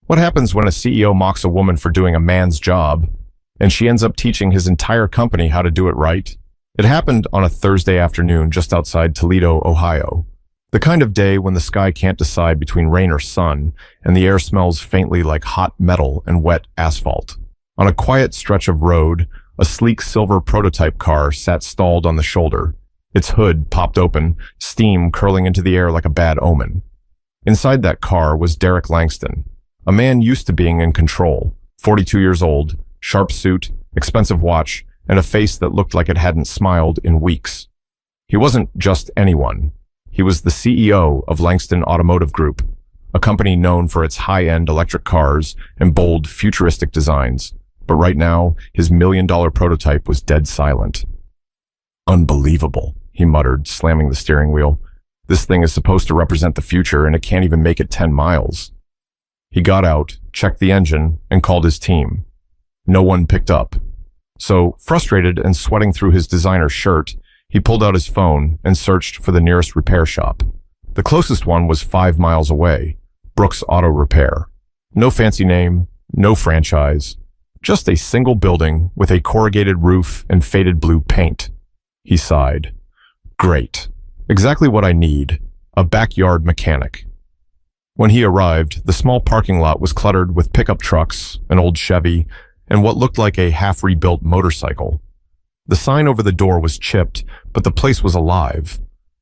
What happens when a CEO mocks a woman for doing a man's job, and she ends up teaching his entire company how to do it right? It happened on a Thursday afternoon just outside Toledo, Ohio. The kind of day when the sky can't decide between rain or sun, and the air smells faintly like hot metal and wet asphalt. On a quiet stretch of road, a sleek silver prototype car sat stalled on the shoulder. Its hood popped open, steam curling into the air like a bad omen. Inside that car was Derek Langston, a man used to being in control, 42 years old, sharp suit, expensive watch, and a face that looked like it hadn't smiled in weeks. He wasn't just anyone. He was the CEO of Langston Automotive Group, a company known for its high-end electric cars and bold, futuristic designs. But right now, his million-dollar prototype was dead silent. "Unbelievable," he muttered, slamming the steering wheel. "This thing is supposed to represent the future, and it can't even make it 10 miles. He got out, checked the engine, and called his team. No one picked up. So, frustrated and sweating through his designer shirt, he pulled out his phone and searched for the nearest repair shop. The closest one was 5 miles away, Brooks Auto Repair. No fancy name, no franchise, just a single building with a corrugated roof and faded blue paint. He sighed. Great. Exactly what I need. A backyard mechanic. When he arrived, the small parking lot was cluttered with pickup trucks, an old Chevy, and what looked like a half-rebuilt motorcycle. The sign over the door was chipped, but the place was alive.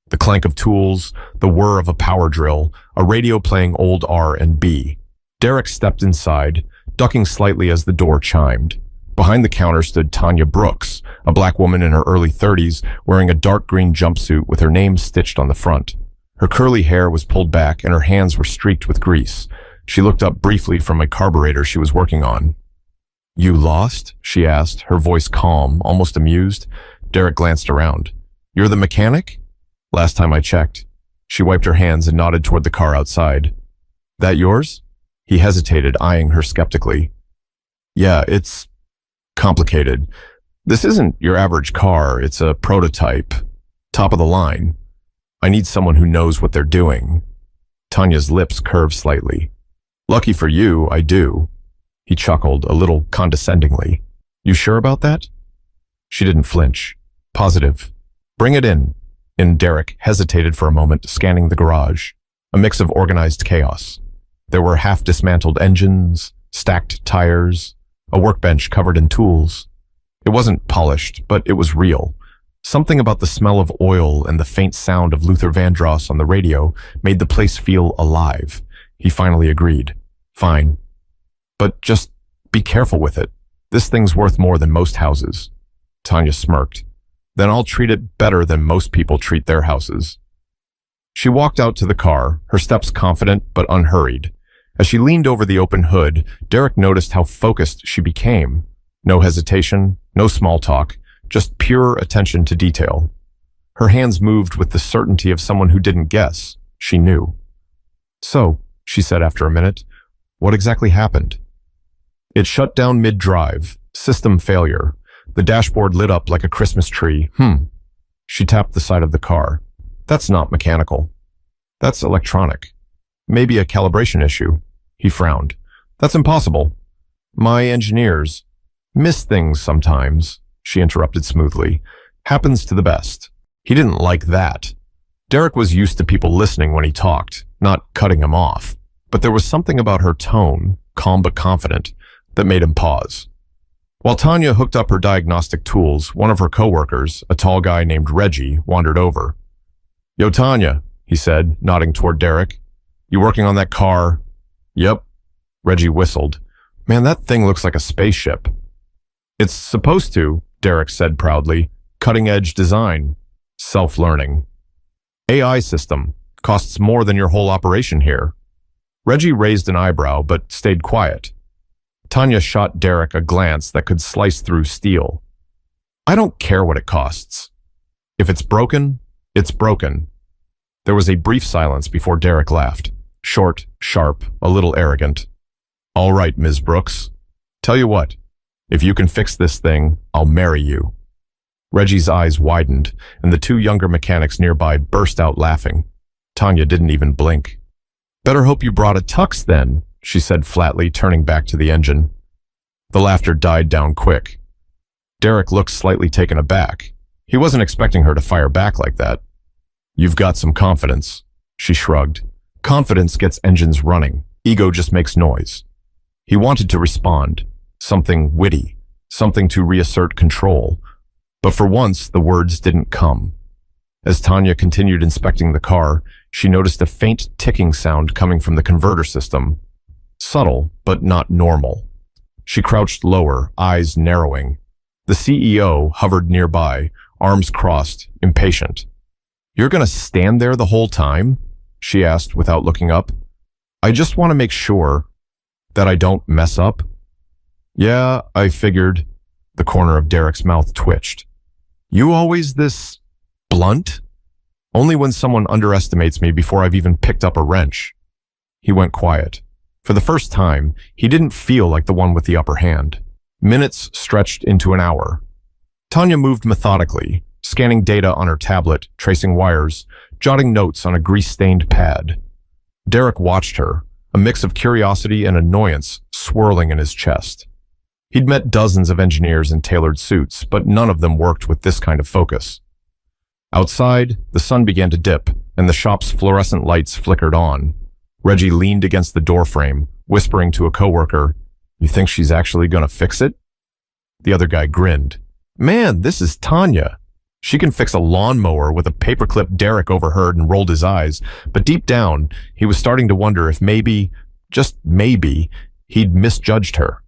The clank of tools, the whir of a power drill, a radio playing old R&B. Derek stepped inside, ducking slightly as the door chimed. Behind the counter stood Tanya Brooks, a black woman in her early 30s, wearing a dark green jumpsuit with her name stitched on the front. Her curly hair was pulled back and her hands were streaked with grease. She looked up briefly from a carburetor she was working on. "You lost?" she asked, her voice calm, almost amused. Derek glanced around. "You're the mechanic?" "Last time I checked." She wiped her hands and nodded toward the car outside. "That yours?" He hesitated, eyeing her skeptically. "Yeah, it's complicated. This isn't your average car, it's a prototype. Top of the line. I need someone who knows what they're doing." Tanya's lips curved slightly. "Lucky for you, I do." He chuckled, a little condescendingly. "You sure about that?" She didn't flinch. "Positive." "Bring it in." And Derek hesitated for a moment, scanning the garage. A mix of organized chaos. There were half-dismantled engines, stacked tires, a workbench covered in tools. It wasn't polished, but it was real. Something about the smell of oil and the faint sound of Luther Vandross on the radio made the place feel alive. He finally agreed. "Fine. But just be careful with it. This thing's worth more than most houses." Tanya smirked. "Then I'll treat it better than most people treat their houses." She walked out to the car, her steps confident but unhurried. As she leaned over the open hood, Derek noticed how focused she became. No hesitation, no small talk, just pure attention to detail. Her hands moved with the certainty of someone who didn't guess. She knew. "So," she said after a minute, "what exactly happened?" "It shut down mid-drive. System failure. The dashboard lit up like a Christmas tree." She tapped the side of the car. "That's not mechanical. That's electronic. Maybe a calibration issue." He frowned. "That's impossible. My engineers miss things sometimes," she interrupted smoothly. "Happens to the best." He didn't like that. Derek was used to people listening when he talked, not cutting him off. But there was something about her tone, calm but confident, that made him pause. While Tanya hooked up her diagnostic tools, one of her coworkers, a tall guy named Reggie, wandered over. "Yo, Tanya," he said, nodding toward Derek. "You working on that car?" "Yep." Reggie whistled. "Man, that thing looks like a spaceship." "It's supposed to," Derek said proudly. "Cutting-edge design. Self-learning. AI system. Costs more than your whole operation here." Reggie raised an eyebrow, but stayed quiet. Tanya shot Derek a glance that could slice through steel. "I don't care what it costs. If it's broken, it's broken." There was a brief silence before Derek laughed. Short, sharp, a little arrogant. "All right, Ms. Brooks. Tell you what, if you can fix this thing, I'll marry you." Reggie's eyes widened, and the two younger mechanics nearby burst out laughing. Tanya didn't even blink. "Better hope you brought a tux then," she said flatly, turning back to the engine. The laughter died down quick. Derek looked slightly taken aback. He wasn't expecting her to fire back like that. You've got some confidence, she shrugged. Confidence gets engines running. Ego just makes noise. He wanted to respond, something witty, something to reassert control. But for once, the words didn't come. As Tanya continued inspecting the car, she noticed a faint ticking sound coming from the converter system. Subtle, but not normal. She crouched lower, eyes narrowing. The CEO hovered nearby, arms crossed, impatient. You're gonna stand there the whole time? She asked without looking up. I just want to make sure that I don't mess up. Yeah, I figured. The corner of Derek's mouth twitched. You always this blunt? Only when someone underestimates me before I've even picked up a wrench. He went quiet. For the first time, he didn't feel like the one with the upper hand. Minutes stretched into an hour. Tanya moved methodically, scanning data on her tablet, tracing wires, jotting notes on a grease-stained pad. Derek watched her, a mix of curiosity and annoyance swirling in his chest. He'd met dozens of engineers in tailored suits, but none of them worked with this kind of focus. Outside, the sun began to dip, and the shop's fluorescent lights flickered on. Reggie leaned against the doorframe, whispering to a coworker, "You think she's actually gonna fix it?" The other guy grinned. "Man, this is Tanya. She can fix a lawnmower," with a paperclip Derek overheard and rolled his eyes, but deep down, he was starting to wonder if maybe, just maybe, he'd misjudged her.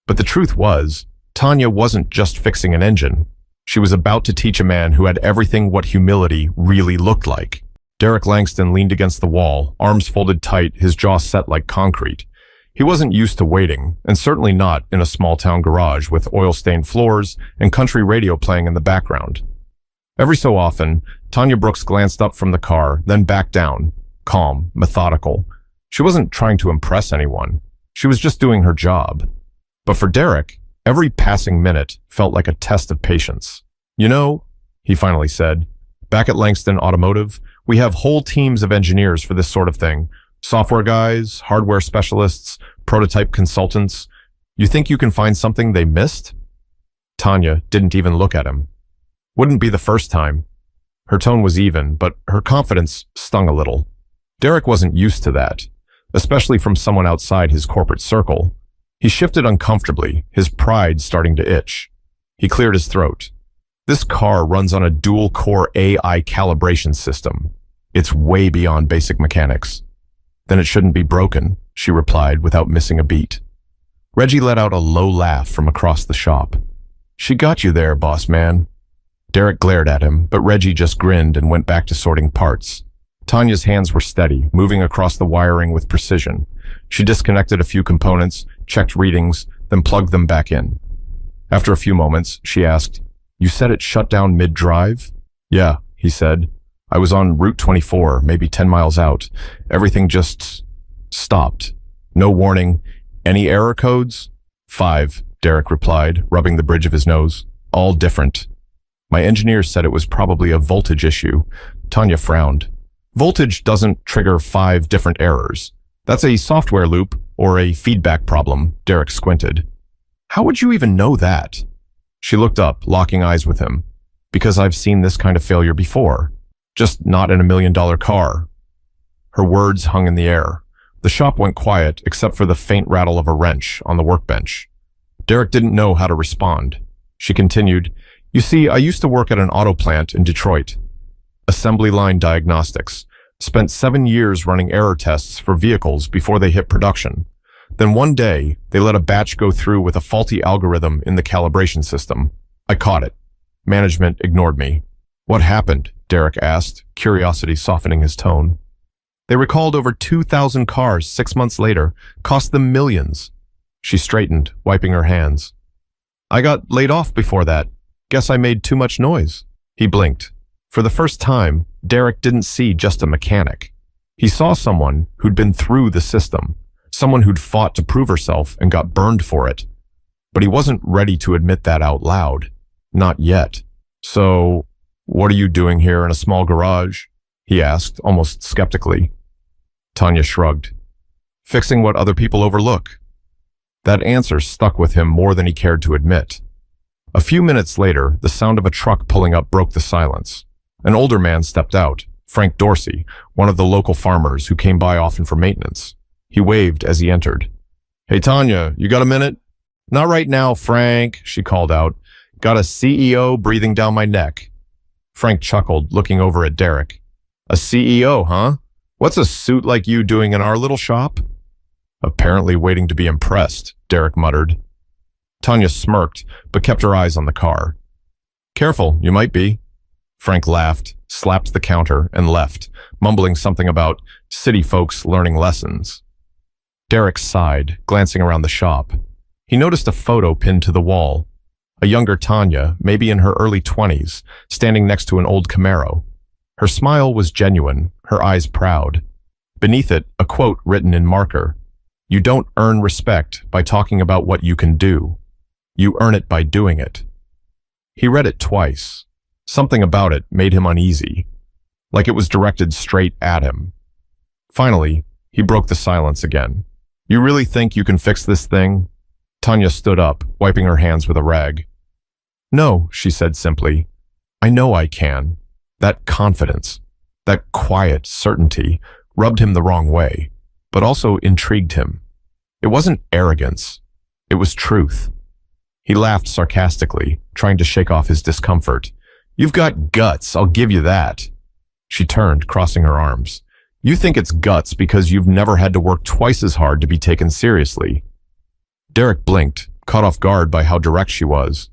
But the truth was, Tanya wasn't just fixing an engine. She was about to teach a man who had everything what humility really looked like. Derek Langston leaned against the wall, arms folded tight, his jaw set like concrete. He wasn't used to waiting, and certainly not in a small-town garage with oil-stained floors and country radio playing in the background. Every so often, Tanya Brooks glanced up from the car, then back down, calm, methodical. She wasn't trying to impress anyone. She was just doing her job. But for Derek, every passing minute felt like a test of patience. "You know," he finally said, "back at Langston Automotive, we have whole teams of engineers for this sort of thing. Software guys, hardware specialists, prototype consultants. You think you can find something they missed?" Tanya didn't even look at him. Wouldn't be the first time. Her tone was even, but her confidence stung a little. Derek wasn't used to that, especially from someone outside his corporate circle. He shifted uncomfortably, his pride starting to itch. He cleared his throat. "This car runs on a dual-core AI calibration system. It's way beyond basic mechanics." "Then it shouldn't be broken," she replied without missing a beat. Reggie let out a low laugh from across the shop. "She got you there, boss man." Derek glared at him, but Reggie just grinned and went back to sorting parts. Tanya's hands were steady, moving across the wiring with precision. She disconnected a few components, checked readings, then plugged them back in. After a few moments, she asked, "You said it shut down mid-drive?" "Yeah," he said. "I was on Route 24, maybe 10 miles out. Everything just stopped. No warning. Any error codes?" "5, Derek replied, rubbing the bridge of his nose. "All different. My engineers said it was probably a voltage issue." Tanya frowned. "Voltage doesn't trigger 5 different errors. That's a software loop or a feedback problem," Derek squinted. "How would you even know that?" She looked up, locking eyes with him. "Because I've seen this kind of failure before. Just not in $1 million car." Her words hung in the air. The shop went quiet except for the faint rattle of a wrench on the workbench. Derek didn't know how to respond. She continued, "You see, I used to work at an auto plant in Detroit. Assembly line diagnostics. Spent 7 years running error tests for vehicles before they hit production. Then one day, they let a batch go through with a faulty algorithm in the calibration system. I caught it. Management ignored me." "What happened?" Derek asked, curiosity softening his tone. "They recalled over 2,000 cars 6 months later, cost them millions." She straightened, wiping her hands. "I got laid off before that. Guess I made too much noise." He blinked. For the first time, Derek didn't see just a mechanic. He saw someone who'd been through the system, someone who'd fought to prove herself and got burned for it. But he wasn't ready to admit that out loud. Not yet. "So, what are you doing here in a small garage?" he asked, almost skeptically. Tanya shrugged. Fixing what other people overlook. That answer stuck with him more than he cared to admit. A few minutes later, the sound of a truck pulling up broke the silence. An older man stepped out, Frank Dorsey, one of the local farmers who came by often for maintenance. He waved as he entered. "Hey, Tanya, you got a minute?" "Not right now, Frank," she called out. "Got a CEO breathing down my neck." Frank chuckled, looking over at Derek. "A CEO, huh? What's a suit like you doing in our little shop?" "Apparently waiting to be impressed," Derek muttered. Tanya smirked, but kept her eyes on the car. "Careful, you might be." Frank laughed, slapped the counter, and left, mumbling something about city folks learning lessons. Derek sighed, glancing around the shop. He noticed a photo pinned to the wall. A younger Tanya, maybe in her early 20s, standing next to an old Camaro. Her smile was genuine, her eyes proud. Beneath it, a quote written in marker. "You don't earn respect by talking about what you can do. You earn it by doing it." He read it twice. Something about it made him uneasy, like it was directed straight at him. Finally, he broke the silence again. "You really think you can fix this thing?" Tanya stood up, wiping her hands with a rag. "No," she said simply. "I know I can." That confidence, that quiet certainty, rubbed him the wrong way, but also intrigued him. It wasn't arrogance. It was truth. He laughed sarcastically, trying to shake off his discomfort. "You've got guts, I'll give you that." She turned, crossing her arms. "You think it's guts because you've never had to work twice as hard to be taken seriously." Derek blinked, caught off guard by how direct she was.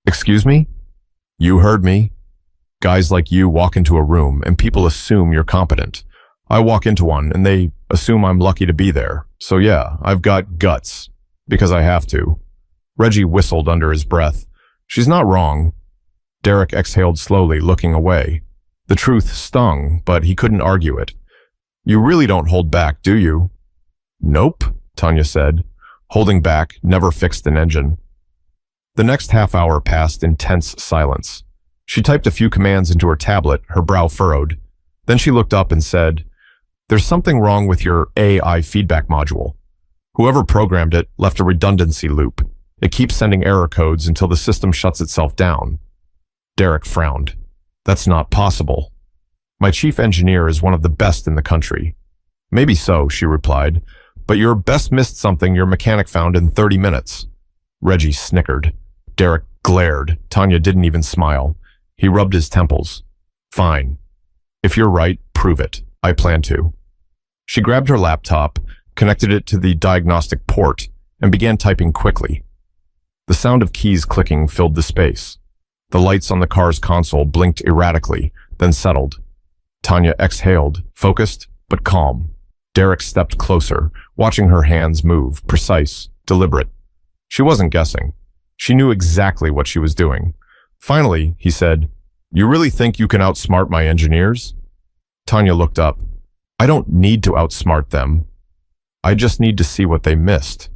"Excuse me?" "You heard me. Guys like you walk into a room and people assume you're competent. I walk into one and they assume I'm lucky to be there. So yeah, I've got guts. Because I have to." Reggie whistled under his breath. "She's not wrong." Derek exhaled slowly, looking away. The truth stung, but he couldn't argue it. "You really don't hold back, do you?" "Nope," Tanya said. Holding back never fixed an engine. The next half hour passed in tense silence. She typed a few commands into her tablet, her brow furrowed. Then she looked up and said, "There's something wrong with your AI feedback module. Whoever programmed it left a redundancy loop. It keeps sending error codes until the system shuts itself down." Derek frowned. "That's not possible. My chief engineer is one of the best in the country." "Maybe so," she replied, "but your best missed something your mechanic found in 30 minutes. Reggie snickered. Derek glared. Tanya didn't even smile. He rubbed his temples. "Fine. If you're right, prove it. I plan to." She grabbed her laptop, connected it to the diagnostic port, and began typing quickly. The sound of keys clicking filled the space. The lights on the car's console blinked erratically, then settled. Tanya exhaled, focused, but calm. Derek stepped closer, watching her hands move, precise, deliberate. She wasn't guessing. She knew exactly what she was doing. Finally, he said, "You really think you can outsmart my engineers?" Tanya looked up. "I don't need to outsmart them. I just need to see what they missed."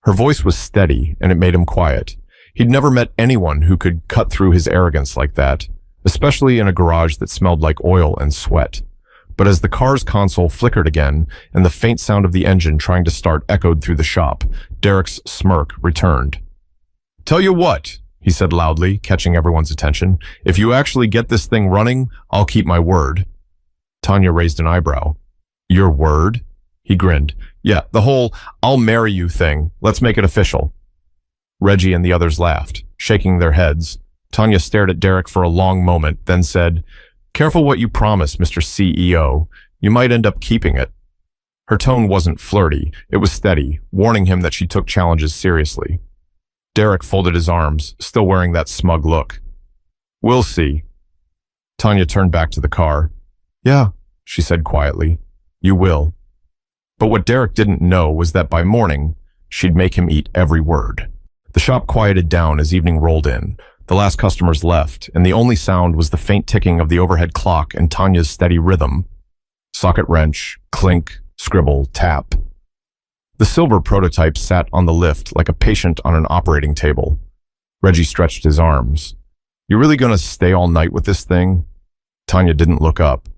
Her voice was steady, and it made him quiet. He'd never met anyone who could cut through his arrogance like that, especially in a garage that smelled like oil and sweat. But as the car's console flickered again, and the faint sound of the engine trying to start echoed through the shop, Derek's smirk returned. "Tell you what," he said loudly, catching everyone's attention. "If you actually get this thing running, I'll keep my word." Tanya raised an eyebrow. "Your word?" He grinned. "Yeah, the whole 'I'll marry you' thing. Let's make it official." Reggie and the others laughed, shaking their heads. Tanya stared at Derek for a long moment, then said, "Careful what you promise, Mr. CEO. You might end up keeping it." Her tone wasn't flirty. It was steady, warning him that she took challenges seriously. Derek folded his arms, still wearing that smug look. "We'll see." Tanya turned back to the car. "Yeah," she said quietly. "You will." But what Derek didn't know was that by morning, she'd make him eat every word. The shop quieted down as evening rolled in. The last customers left, and the only sound was the faint ticking of the overhead clock and Tanya's steady rhythm. Socket wrench, clink, scribble, tap. The silver prototype sat on the lift like a patient on an operating table. Reggie stretched his arms. "You really gonna stay all night with this thing?" Tanya didn't look up.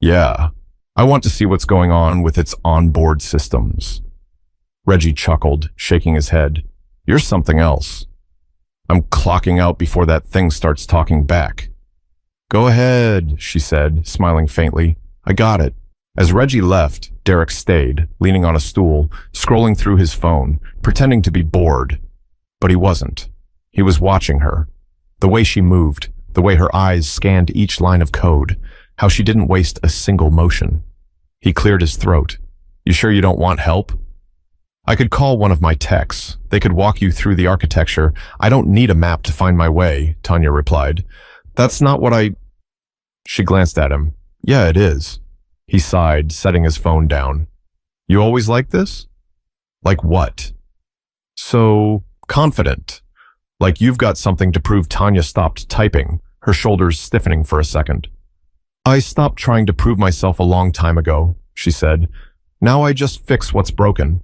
"Yeah." I want to see what's going on with its onboard systems. Reggie chuckled, shaking his head. You're something else. I'm clocking out before that thing starts talking back. Go ahead, she said, smiling faintly. I got it. As Reggie left, Derek stayed, leaning on a stool, scrolling through his phone, pretending to be bored. But he wasn't. He was watching her. The way she moved, the way her eyes scanned each line of code, how she didn't waste a single motion. He cleared his throat. You sure you don't want help? I could call one of my techs. They could walk you through the architecture. I don't need a map to find my way, Tanya replied. That's not what I... She glanced at him. Yeah, it is. He sighed, setting his phone down. You always like this? Like what? So confident. Like you've got something to prove. Tanya stopped typing, her shoulders stiffening for a second. I stopped trying to prove myself a long time ago, she said. Now I just fix what's broken.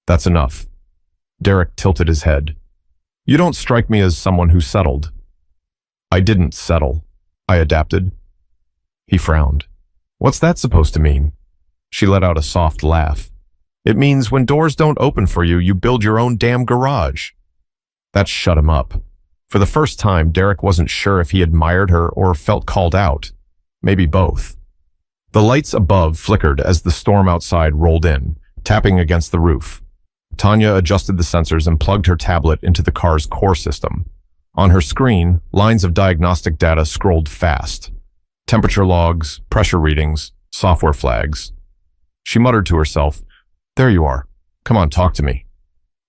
That's enough. Derek tilted his head. You don't strike me as someone who settled. I didn't settle. I adapted. He frowned. What's that supposed to mean? She let out a soft laugh. It means when doors don't open for you, you build your own damn garage. That shut him up. For the first time, Derek wasn't sure if he admired her or felt called out. Maybe both. The lights above flickered as the storm outside rolled in, tapping against the roof. Tanya adjusted the sensors and plugged her tablet into the car's core system. On her screen, lines of diagnostic data scrolled fast. Temperature logs, pressure readings, software flags. She muttered to herself, There you are. Come on, talk to me.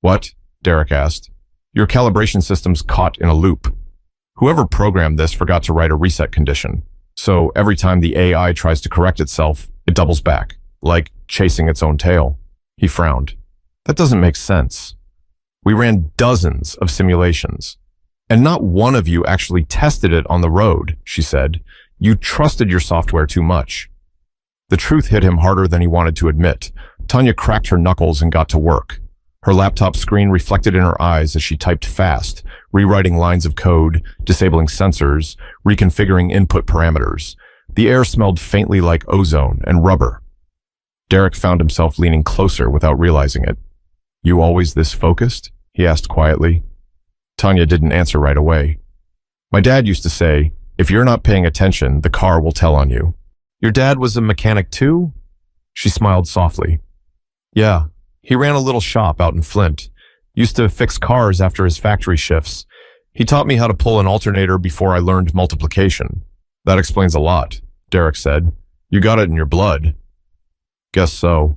What? Derek asked. Your calibration system's caught in a loop. Whoever programmed this forgot to write a reset condition. So every time the AI tries to correct itself, it doubles back, like chasing its own tail. He frowned. That doesn't make sense. We ran dozens of simulations, and not one of you actually tested it on the road, she said. You trusted your software too much. The truth hit him harder than he wanted to admit. Tanya cracked her knuckles and got to work. Her laptop screen reflected in her eyes as she typed fast, rewriting lines of code, disabling sensors, reconfiguring input parameters. The air smelled faintly like ozone and rubber. Derek found himself leaning closer without realizing it. You always this focused? He asked quietly. Tanya didn't answer right away. My dad used to say, if you're not paying attention, the car will tell on you. Your dad was a mechanic too? She smiled softly. Yeah, he ran a little shop out in Flint. Used to fix cars after his factory shifts. He taught me how to pull an alternator before I learned multiplication. That explains a lot, Derek said. You got it in your blood. Guess so.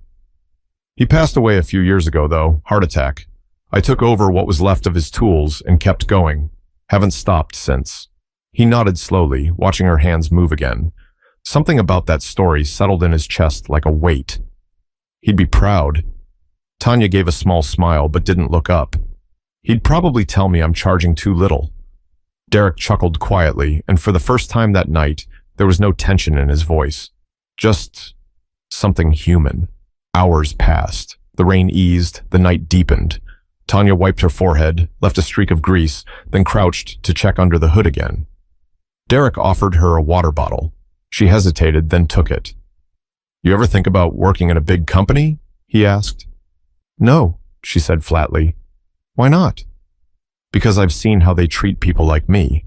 He passed away a few years ago, though, heart attack. I took over what was left of his tools and kept going. Haven't stopped since. He nodded slowly, watching her hands move again. Something about that story settled in his chest like a weight. He'd be proud. Tanya gave a small smile but didn't look up. He'd probably tell me I'm charging too little. Derek chuckled quietly, and for the first time that night, there was no tension in his voice. Just something human. Hours passed. The rain eased, the night deepened. Tanya wiped her forehead, left a streak of grease, then crouched to check under the hood again. Derek offered her a water bottle. She hesitated, then took it. You ever think about working in a big company? He asked. No, she said flatly. Why not? Because I've seen how they treat people like me.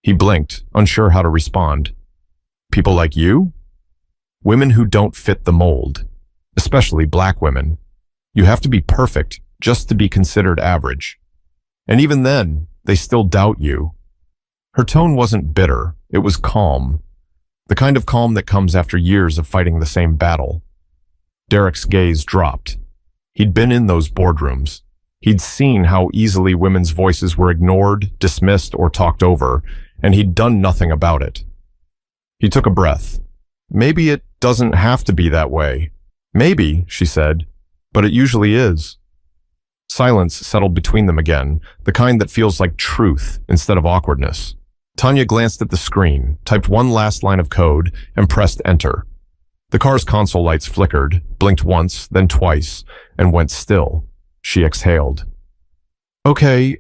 He blinked, unsure how to respond. People like you? Women who don't fit the mold. Especially black women. You have to be perfect just to be considered average. And even then, they still doubt you. Her tone wasn't bitter, it was calm. The kind of calm that comes after years of fighting the same battle. Derek's gaze dropped. He'd been in those boardrooms. He'd seen how easily women's voices were ignored, dismissed, or talked over, and he'd done nothing about it. He took a breath. Maybe it doesn't have to be that way. Maybe, she said, but it usually is. Silence settled between them again, the kind that feels like truth instead of awkwardness. Tanya glanced at the screen, typed one last line of code, and pressed enter. The car's console lights flickered, blinked once, then twice, and went still. She exhaled. Okay,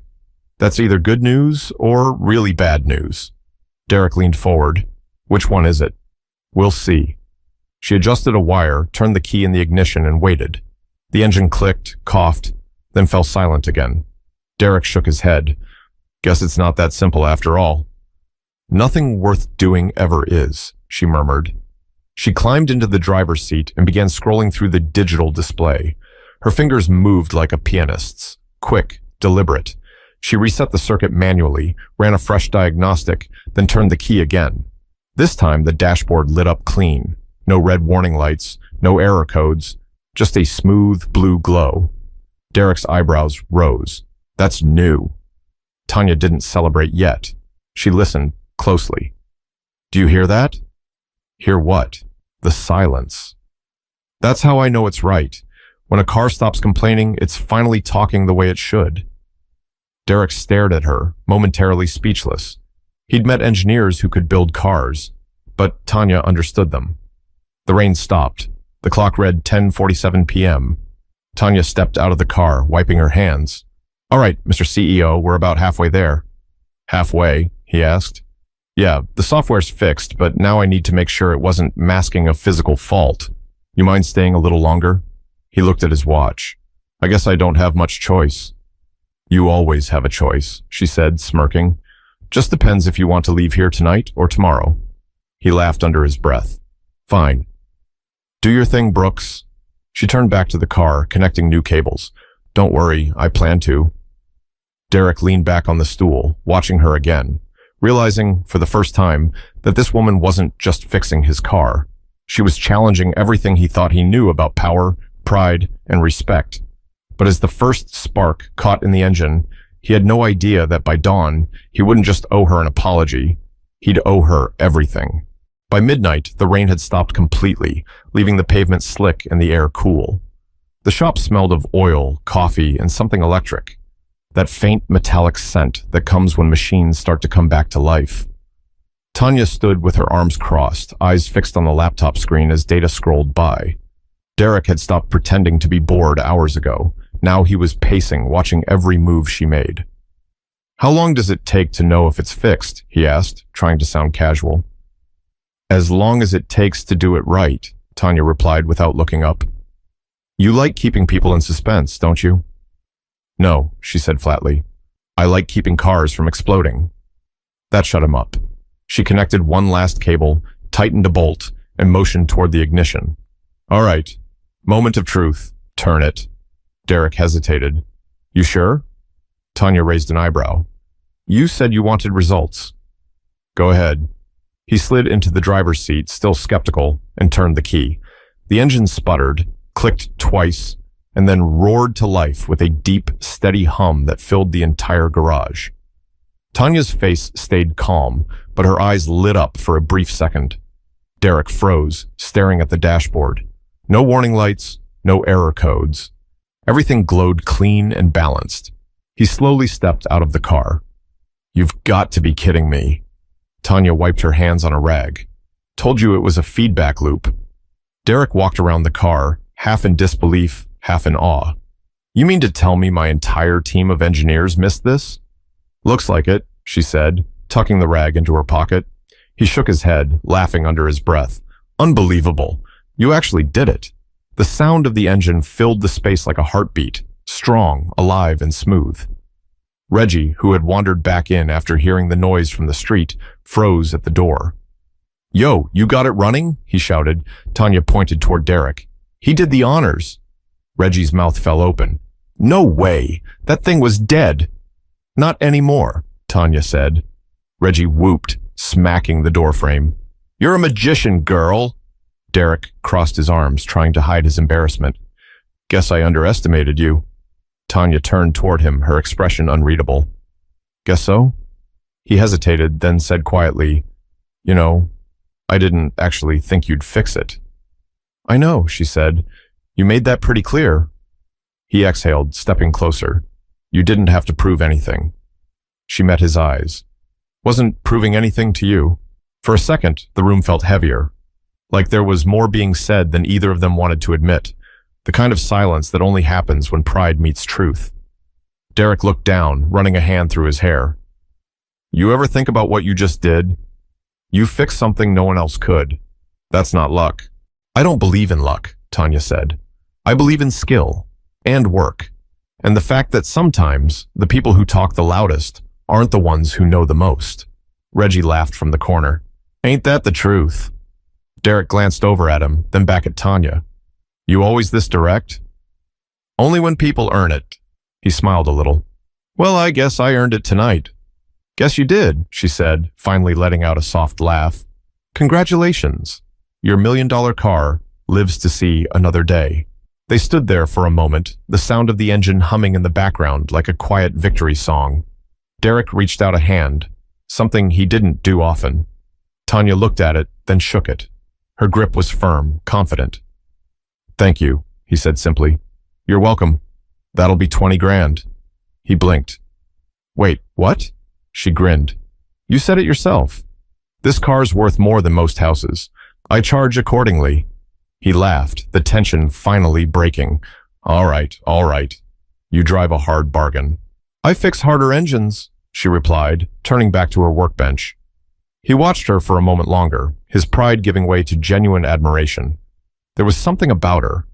that's either good news or really bad news. Derek leaned forward. Which one is it? We'll see. She adjusted a wire, turned the key in the ignition, and waited. The engine clicked, coughed, then fell silent again. Derek shook his head. Guess it's not that simple after all. Nothing worth doing ever is, she murmured. She climbed into the driver's seat and began scrolling through the digital display. Her fingers moved like a pianist's, quick, deliberate. She reset the circuit manually, ran a fresh diagnostic, then turned the key again. This time, the dashboard lit up clean. No red warning lights, no error codes, just a smooth blue glow. Derek's eyebrows rose. That's new. Tanya didn't celebrate yet. She listened closely. Do you hear that? Hear what? The silence. That's how I know it's right. When a car stops complaining, it's finally talking the way it should. Derek stared at her, momentarily speechless. He'd met engineers who could build cars, but Tanya understood them. The rain stopped. The clock read 10:47 p.m. Tanya stepped out of the car, wiping her hands. All right, Mr. CEO, we're about halfway there. Halfway, he asked. Yeah, the software's fixed, but now I need to make sure it wasn't masking a physical fault. You mind staying a little longer? He looked at his watch. I guess I don't have much choice. You always have a choice, she said, smirking. Just depends if you want to leave here tonight or tomorrow. He laughed under his breath. Fine. Do your thing, Brooks. She turned back to the car, connecting new cables. Don't worry, I plan to. Derek leaned back on the stool, watching her again, realizing, for the first time, that this woman wasn't just fixing his car. She was challenging everything he thought he knew about power, pride, and respect. But as the first spark caught in the engine, he had no idea that by dawn, he wouldn't just owe her an apology. He'd owe her everything. By midnight, the rain had stopped completely, leaving the pavement slick and the air cool. The shop smelled of oil, coffee, and something electric. That faint metallic scent that comes when machines start to come back to life. Tanya stood with her arms crossed, eyes fixed on the laptop screen as data scrolled by. Derek had stopped pretending to be bored hours ago. Now he was pacing, watching every move she made. How long does it take to know if it's fixed? He asked, trying to sound casual. As long as it takes to do it right, Tanya replied without looking up. You like keeping people in suspense, don't you? No, she said flatly. I like keeping cars from exploding. That shut him up. She connected one last cable, tightened a bolt, and motioned toward the ignition. All right. Moment of truth. Turn it. Derek hesitated. You sure? Tanya raised an eyebrow. You said you wanted results. Go ahead. He slid into the driver's seat, still skeptical, and turned the key. The engine sputtered, clicked twice, and then roared to life with a deep, steady hum that filled the entire garage. Tanya's face stayed calm, but her eyes lit up for a brief second. Derek froze, staring at the dashboard. No warning lights, no error codes. Everything glowed clean and balanced. He slowly stepped out of the car. You've got to be kidding me. Tanya wiped her hands on a rag. Told you it was a feedback loop. Derek walked around the car, half in disbelief, half in awe. You mean to tell me my entire team of engineers missed this? Looks like it, she said, tucking the rag into her pocket. He shook his head, laughing under his breath. Unbelievable. You actually did it. The sound of the engine filled the space like a heartbeat, strong, alive, and smooth. Reggie, who had wandered back in after hearing the noise from the street, froze at the door. Yo, you got it running? He shouted. Tanya pointed toward Derek. He did the honors. Reggie's mouth fell open. No way. That thing was dead. Not anymore, Tanya said. Reggie whooped, smacking the doorframe. You're a magician, girl. Derek crossed his arms, trying to hide his embarrassment. Guess I underestimated you. Tanya turned toward him, her expression unreadable. Guess so? He hesitated, then said quietly, You know, I didn't actually think you'd fix it. I know, she said. You made that pretty clear. He exhaled, stepping closer. You didn't have to prove anything. She met his eyes. Wasn't proving anything to you. For a second, the room felt heavier, like there was more being said than either of them wanted to admit, the kind of silence that only happens when pride meets truth. Derek looked down, running a hand through his hair. You ever think about what you just did? You fixed something no one else could. That's not luck. I don't believe in luck, Tanya said. I believe in skill and work, and the fact that sometimes the people who talk the loudest aren't the ones who know the most. Reggie laughed from the corner. Ain't that the truth? Derek glanced over at him, then back at Tanya. You always this direct? Only when people earn it. He smiled a little. Well, I guess I earned it tonight. Guess you did, she said, finally letting out a soft laugh. Congratulations. Your $1 million car lives to see another day. They stood there for a moment, the sound of the engine humming in the background like a quiet victory song. Derek reached out a hand, something he didn't do often. Tanya looked at it, then shook it. Her grip was firm, confident. Thank you, he said simply. You're welcome. That'll be 20 grand. He blinked. Wait, what? She grinned. You said it yourself. This car's worth more than most houses. I charge accordingly. He laughed, the tension finally breaking. All right. You drive a hard bargain. I fix harder engines, she replied, turning back to her workbench. He watched her for a moment longer, his pride giving way to genuine admiration. There was something about her,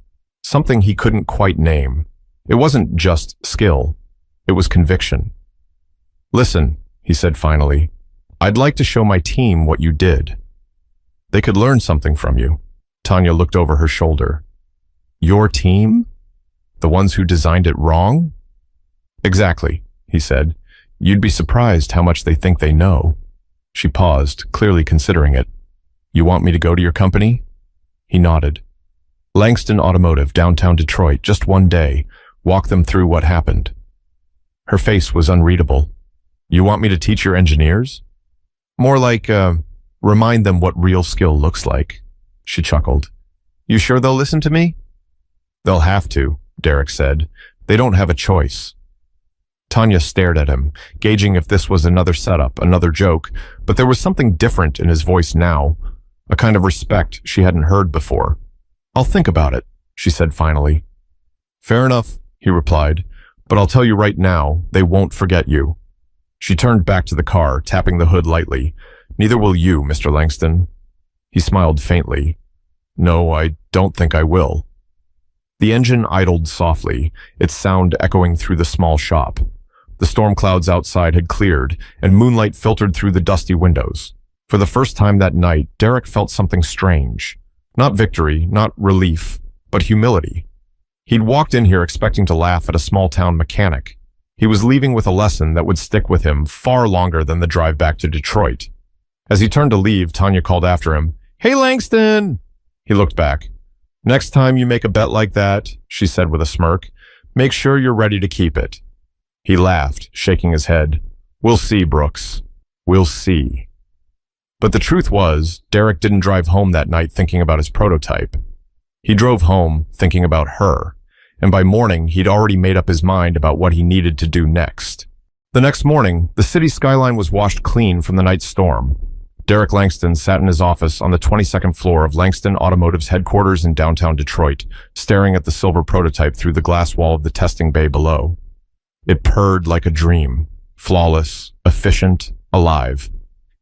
something he couldn't quite name. It wasn't just skill, it was conviction. Listen, he said finally, I'd like to show my team what you did. They could learn something from you. Tanya looked over her shoulder. Your team? The ones who designed it wrong? Exactly, he said. You'd be surprised how much they think they know. She paused, clearly considering it. You want me to go to your company? He nodded. Langston Automotive, downtown Detroit, just one day. Walk them through what happened. Her face was unreadable. You want me to teach your engineers? More like, remind them what real skill looks like. She chuckled. You sure they'll listen to me? They'll have to, Derek said. They don't have a choice. Tanya stared at him, gauging if this was another setup, another joke, but there was something different in his voice now, a kind of respect she hadn't heard before. I'll think about it, she said finally. Fair enough, he replied, but I'll tell you right now, they won't forget you. She turned back to the car, tapping the hood lightly. Neither will you, Mr. Langston. He smiled faintly. No, I don't think I will. The engine idled softly, its sound echoing through the small shop. The storm clouds outside had cleared, and moonlight filtered through the dusty windows. For the first time that night, Derek felt something strange. Not victory, not relief, but humility. He'd walked in here expecting to laugh at a small-town mechanic. He was leaving with a lesson that would stick with him far longer than the drive back to Detroit. As he turned to leave, Tanya called after him, Hey, Langston! He looked back. Next time you make a bet like that, she said with a smirk, make sure you're ready to keep it. He laughed, shaking his head. We'll see, Brooks. We'll see. But the truth was, Derek didn't drive home that night thinking about his prototype. He drove home thinking about her, and by morning he'd already made up his mind about what he needed to do next. The next morning, the city skyline was washed clean from the night's storm. Derek Langston sat in his office on the 22nd floor of Langston Automotive's headquarters in downtown Detroit, staring at the silver prototype through the glass wall of the testing bay below. It purred like a dream, flawless, efficient, alive.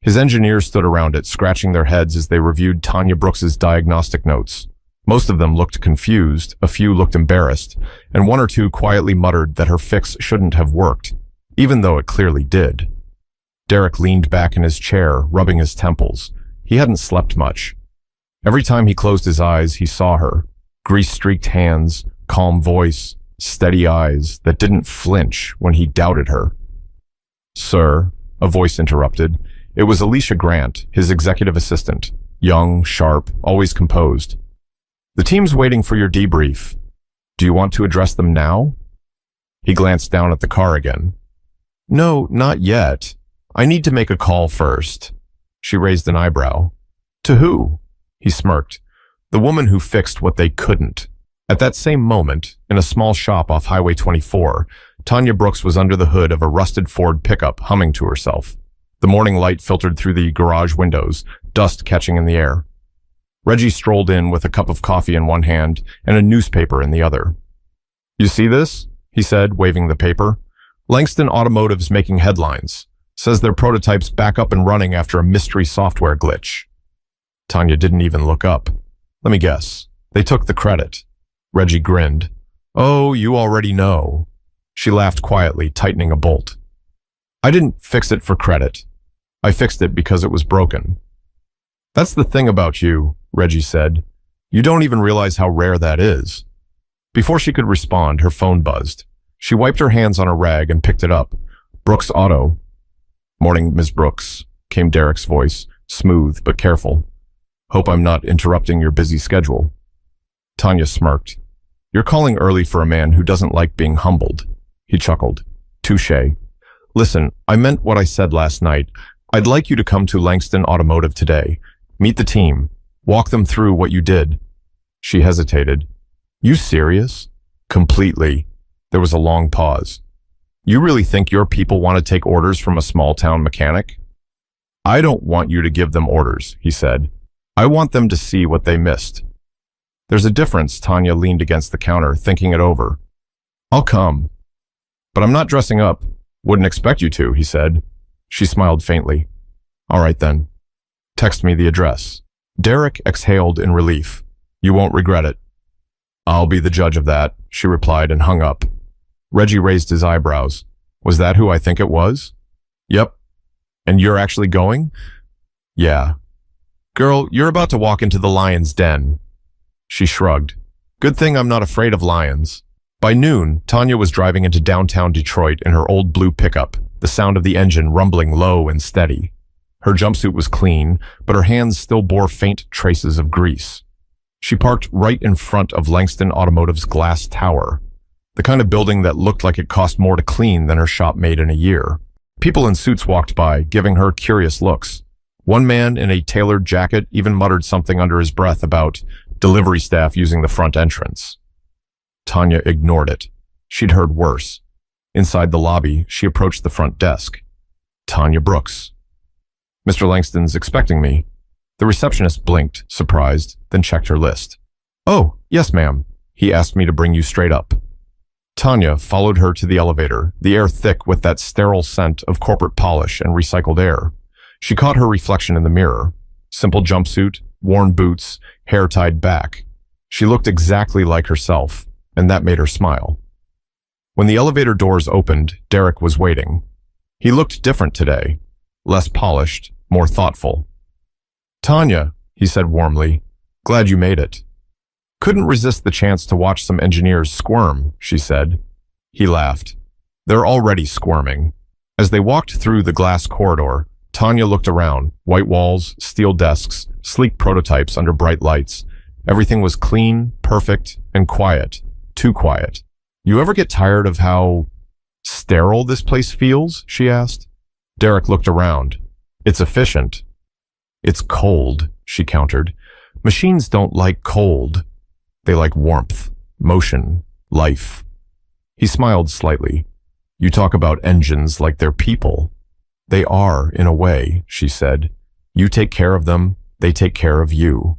His engineers stood around it, scratching their heads as they reviewed Tanya Brooks's diagnostic notes. Most of them looked confused, a few looked embarrassed, and one or two quietly muttered that her fix shouldn't have worked, even though it clearly did. Derek leaned back in his chair, rubbing his temples. He hadn't slept much. Every time he closed his eyes, he saw her. Grease-streaked hands, calm voice, steady eyes that didn't flinch when he doubted her. Sir, a voice interrupted. It was Alicia Grant, his executive assistant. Young, sharp, always composed. The team's waiting for your debrief. Do you want to address them now? He glanced down at the car again. No, not yet. I need to make a call first. She raised an eyebrow. To who? He smirked. The woman who fixed what they couldn't. At that same moment, in a small shop off Highway 24, Tanya Brooks was under the hood of a rusted Ford pickup, humming to herself. The morning light filtered through the garage windows, dust catching in the air. Reggie strolled in with a cup of coffee in one hand and a newspaper in the other. You see this? He said, waving the paper. Langston Automotive's making headlines. Says their prototype's back up and running after a mystery software glitch. Tanya didn't even look up. Let me guess. They took the credit. Reggie grinned. Oh, you already know. She laughed quietly, tightening a bolt. I didn't fix it for credit. I fixed it because it was broken. That's the thing about you, Reggie said. You don't even realize how rare that is. Before she could respond, her phone buzzed. She wiped her hands on a rag and picked it up. Brooks Auto. Morning, Ms. Brooks, came Derek's voice, smooth but careful. Hope I'm not interrupting your busy schedule. Tanya smirked. You're calling early for a man who doesn't like being humbled. He chuckled. Touché. Listen, I meant what I said last night. I'd like you to come to Langston Automotive today. Meet the team. Walk them through what you did. She hesitated. You serious? Completely. There was a long pause. You really think your people want to take orders from a small-town mechanic? I don't want you to give them orders, he said. I want them to see what they missed. There's a difference, Tanya leaned against the counter, thinking it over. I'll come. But I'm not dressing up. Wouldn't expect you to, he said. She smiled faintly. All right then. Text me the address. Derek exhaled in relief. You won't regret it. I'll be the judge of that, she replied and hung up. Reggie raised his eyebrows. Was that who I think it was? Yep. And you're actually going? Yeah. Girl, you're about to walk into the lion's den. She shrugged. Good thing I'm not afraid of lions. By noon, Tanya was driving into downtown Detroit in her old blue pickup, the sound of the engine rumbling low and steady. Her jumpsuit was clean, but her hands still bore faint traces of grease. She parked right in front of Langston Automotive's glass tower, the kind of building that looked like it cost more to clean than her shop made in a year. People in suits walked by, giving her curious looks. One man in a tailored jacket even muttered something under his breath about delivery staff using the front entrance. Tanya ignored it. She'd heard worse. Inside the lobby, she approached the front desk. Tanya Brooks. Mr. Langston's expecting me. The receptionist blinked, surprised, then checked her list. Oh, yes, ma'am. He asked me to bring you straight up. Tanya followed her to the elevator, the air thick with that sterile scent of corporate polish and recycled air. She caught her reflection in the mirror. Simple jumpsuit, worn boots, hair tied back. She looked exactly like herself, and that made her smile. When the elevator doors opened, Derek was waiting. He looked different today, less polished, more thoughtful. Tanya, he said warmly, glad you made it. Couldn't resist the chance to watch some engineers squirm, she said. He laughed. They're already squirming. As they walked through the glass corridor, Tanya looked around, white walls, steel desks, sleek prototypes under bright lights. Everything was clean, perfect, and quiet. Too quiet. You ever get tired of how sterile this place feels? She asked. Derek looked around. It's efficient. It's cold, she countered. Machines don't like cold. They like warmth, motion, life. He smiled slightly. You talk about engines like they're people. They are, in a way, she said. You take care of them, they take care of you.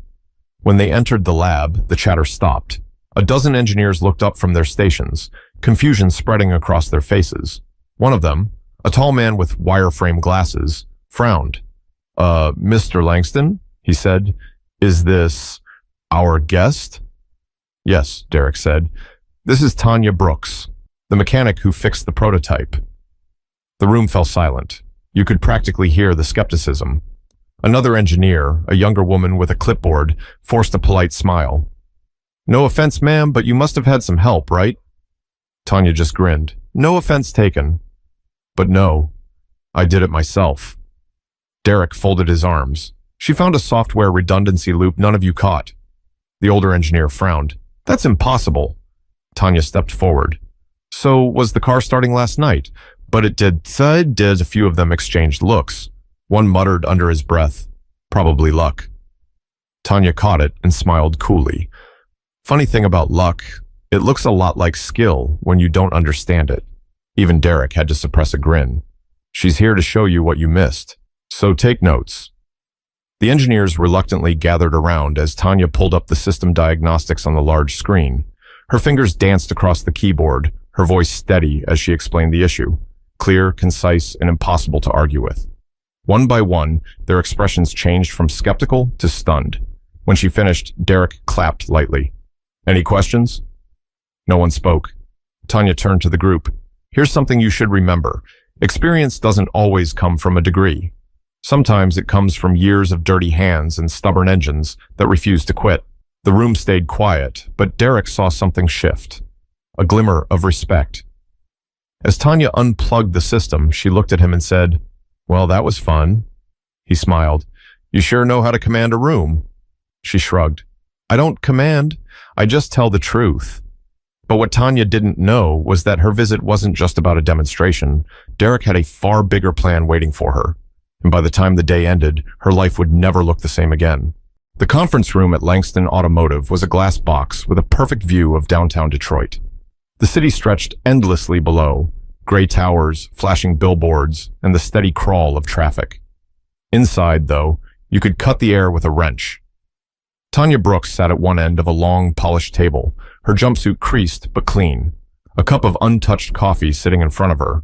When they entered the lab, the chatter stopped. A dozen engineers looked up from their stations, confusion spreading across their faces. One of them, a tall man with wireframe glasses, frowned. Mr. Langston, he said, is this our guest? Yes, Derek said. This is Tanya Brooks, the mechanic who fixed the prototype. The room fell silent. You could practically hear the skepticism. Another engineer, a younger woman with a clipboard, forced a polite smile. No offense, ma'am, but you must have had some help, right? Tanya just grinned. No offense taken. But no, I did it myself. Derek folded his arms. She found a software redundancy loop none of you caught. The older engineer frowned. That's impossible. Tanya stepped forward. So was the car starting last night? But it did. A few of them exchanged looks. One muttered under his breath, probably luck. Tanya caught it and smiled coolly. Funny thing about luck, it looks a lot like skill when you don't understand it. Even Derek had to suppress a grin. She's here to show you what you missed. So take notes. The engineers reluctantly gathered around as Tanya pulled up the system diagnostics on the large screen. Her fingers danced across the keyboard, her voice steady as she explained the issue. Clear, concise, and impossible to argue with. One by one, their expressions changed from skeptical to stunned. When she finished, Derek clapped lightly. Any questions? No one spoke. Tanya turned to the group. Here's something you should remember. Experience doesn't always come from a degree. Sometimes it comes from years of dirty hands and stubborn engines that refuse to quit. The room stayed quiet, but Derek saw something shift. A glimmer of respect. As Tanya unplugged the system, she looked at him and said, "Well, that was fun." He smiled. "You sure know how to command a room." She shrugged. "I don't command, I just tell the truth." But what Tanya didn't know was that her visit wasn't just about a demonstration. Derek had a far bigger plan waiting for her. And by the time the day ended, her life would never look the same again. The conference room at Langston Automotive was a glass box with a perfect view of downtown Detroit. The city stretched endlessly below, gray towers, flashing billboards, and the steady crawl of traffic. Inside, though, you could cut the air with a wrench. Tanya Brooks sat at one end of a long, polished table, her jumpsuit creased but clean, a cup of untouched coffee sitting in front of her.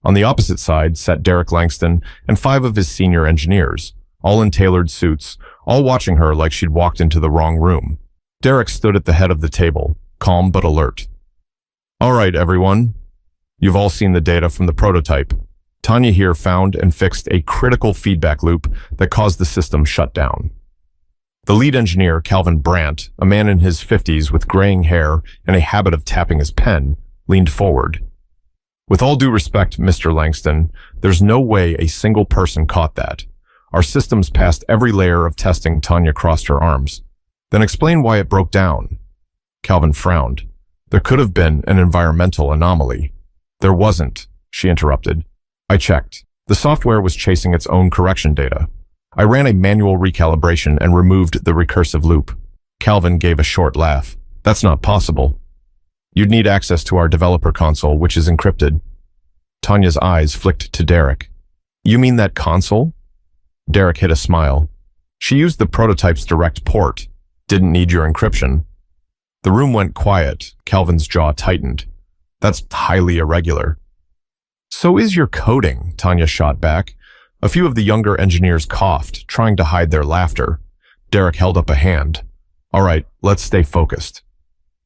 On the opposite side sat Derek Langston and 5 of his senior engineers, all in tailored suits, all watching her like she'd walked into the wrong room. Derek stood at the head of the table, calm but alert. "All right, everyone. You've all seen the data from the prototype. Tanya here found and fixed a critical feedback loop that caused the system shut down." The lead engineer, Calvin Brandt, a man in his 50s with graying hair and a habit of tapping his pen, leaned forward. "With all due respect, Mr. Langston, there's no way a single person caught that. Our systems passed every layer of testing." Tanya crossed her arms. "Then explain why it broke down." Calvin frowned. "There could have been an environmental anomaly." "There wasn't," she interrupted. "I checked. The software was chasing its own correction data. I ran a manual recalibration and removed the recursive loop." Calvin gave a short laugh. "That's not possible. You'd need access to our developer console, which is encrypted." Tanya's eyes flicked to Derek. "You mean that console?" Derek hid a smile. "She used the prototype's direct port. Didn't need your encryption." The room went quiet. Calvin's jaw tightened. "That's highly irregular." "So is your coding," Tanya shot back. A few of the younger engineers coughed, trying to hide their laughter. Derek held up a hand. "All right, let's stay focused.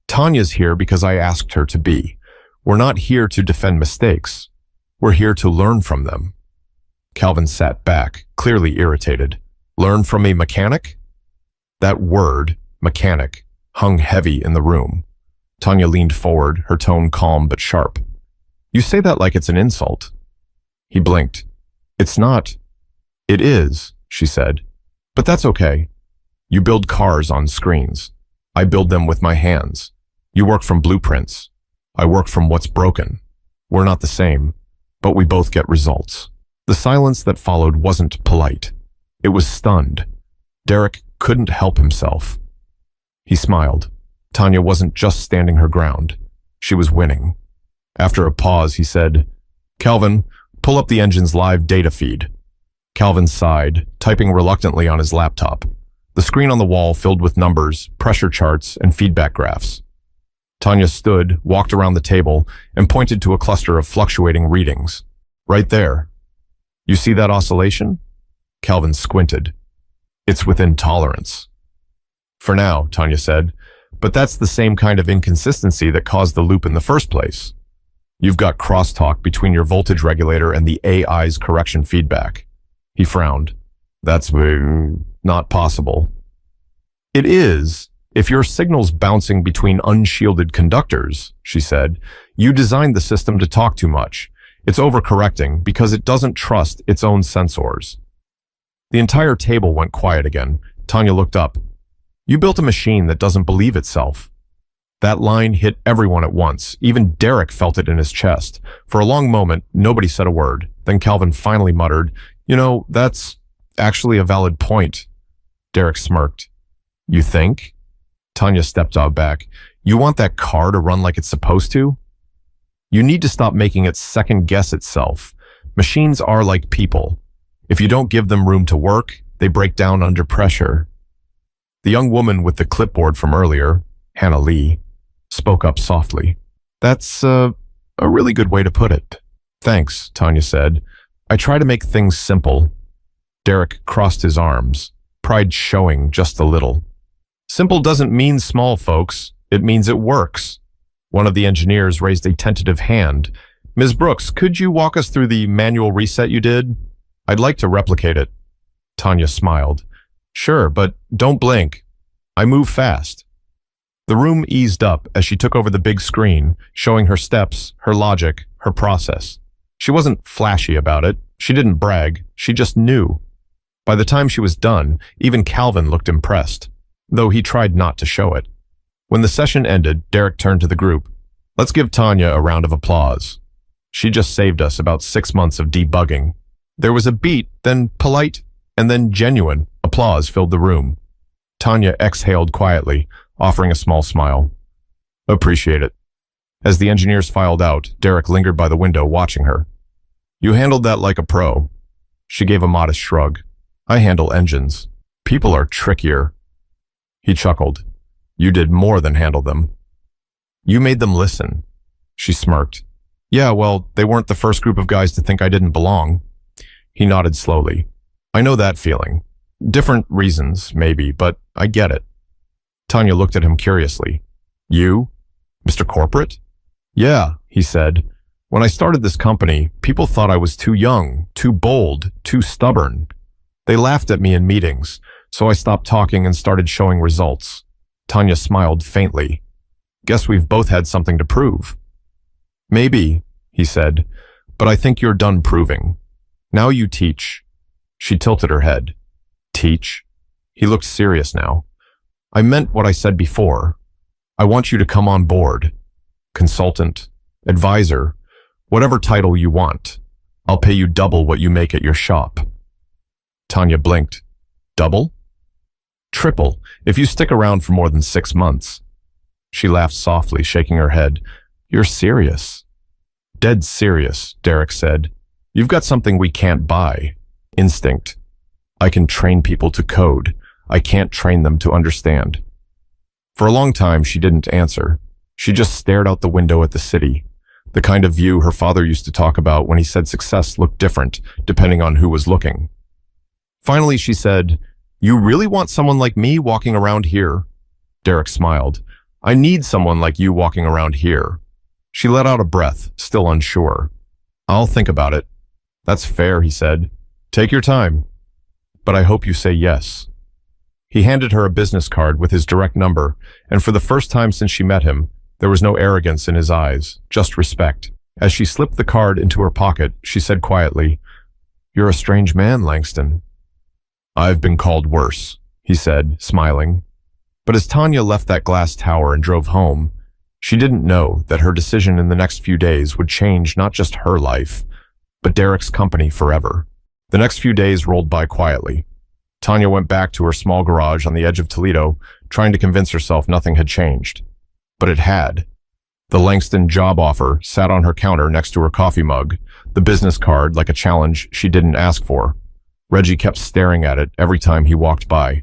Tanya's here because I asked her to be. We're not here to defend mistakes. We're here to learn from them." Calvin sat back, clearly irritated. "Learn from a mechanic?" That word, mechanic, hung heavy in the room. Tanya leaned forward, her tone calm but sharp. "You say that like it's an insult." He blinked. "It's not." "It is," she said. "But that's okay. You build cars on screens. I build them with my hands. You work from blueprints. I work from what's broken. We're not the same, but we both get results." The silence that followed wasn't polite. It was stunned. Derek couldn't help himself. He smiled. Tanya wasn't just standing her ground. She was winning. After a pause, he said, "Calvin, pull up the engine's live data feed." Calvin sighed, typing reluctantly on his laptop. The screen on the wall filled with numbers, pressure charts, and feedback graphs. Tanya stood, walked around the table, and pointed to a cluster of fluctuating readings. "Right there. You see that oscillation?" Calvin squinted. "It's within tolerance." "For now," Tanya said, "but that's the same kind of inconsistency that caused the loop in the first place. You've got crosstalk between your voltage regulator and the AI's correction feedback." He frowned. "That's not possible." "It is, if your signal's bouncing between unshielded conductors," she said. "You designed the system to talk too much. It's overcorrecting because it doesn't trust its own sensors." The entire table went quiet again. Tanya looked up. "You built a machine that doesn't believe itself." That line hit everyone at once. Even Derek felt it in his chest. For a long moment, nobody said a word. Then Calvin finally muttered, "You know, that's actually a valid point." Derek smirked. "You think?" Tanya stepped back. "You want that car to run like it's supposed to? You need to stop making it second-guess itself. Machines are like people. If you don't give them room to work, they break down under pressure." The young woman with the clipboard from earlier, Hannah Lee, spoke up softly. "That's a really good way to put it." "Thanks," Tanya said. "I try to make things simple." Derek crossed his arms, pride showing just a little. Simple doesn't mean small, folks. It means it works. One of the engineers raised a tentative hand. Ms. Brooks, could you walk us through the manual reset you did? I'd like to replicate it. Tanya smiled. Sure, but don't blink. I move fast. The room eased up as she took over the big screen, showing her steps, her logic, her process. She wasn't flashy about it. She didn't brag. She just knew. By the time she was done, even Calvin looked impressed, though he tried not to show it. When the session ended, Derek turned to the group. Let's give Tanya a round of applause. She just saved us about 6 months of debugging. There was a beat, then polite, and then genuine applause filled the room. Tanya exhaled quietly, offering a small smile. Appreciate it. As the engineers filed out, Derek lingered by the window watching her. You handled that like a pro. She gave a modest shrug. I handle engines. People are trickier. He chuckled. You did more than handle them. You made them listen. She smirked. Yeah, well, they weren't the first group of guys to think I didn't belong. He nodded slowly. I know that feeling. Different reasons, maybe, but I get it. Tanya looked at him curiously. You? Mr. Corporate? Yeah, he said. When I started this company, people thought I was too young, too bold, too stubborn. They laughed at me in meetings, so I stopped talking and started showing results. Tanya smiled faintly. Guess we've both had something to prove. Maybe, he said, but I think you're done proving. Now you teach. She tilted her head. Teach? He looked serious now. I meant what I said before. I want you to come on board. Consultant, advisor, whatever title you want. I'll pay you double what you make at your shop. Tanya blinked. Double? Triple, if you stick around for more than 6 months. She laughed softly, shaking her head. You're serious. Dead serious, Derek said. You've got something we can't buy. Instinct. I can train people to code. I can't train them to understand. For a long time, she didn't answer. She just stared out the window at the city, the kind of view her father used to talk about when he said success looked different depending on who was looking. Finally, she said, You really want someone like me walking around here? Derek smiled. I need someone like you walking around here. She let out a breath, still unsure. I'll think about it. That's fair, he said. Take your time. But I hope you say yes. He handed her a business card with his direct number, and for the first time since she met him, there was no arrogance in his eyes, just respect. As she slipped the card into her pocket, she said quietly, You're a strange man, Langston. I've been called worse, he said, smiling. But as Tanya left that glass tower and drove home, she didn't know that her decision in the next few days would change not just her life, but Derek's company forever. The next few days rolled by quietly. Tanya went back to her small garage on the edge of Toledo, trying to convince herself nothing had changed. But it had. The Langston job offer sat on her counter next to her coffee mug, the business card like a challenge she didn't ask for. Reggie kept staring at it every time he walked by.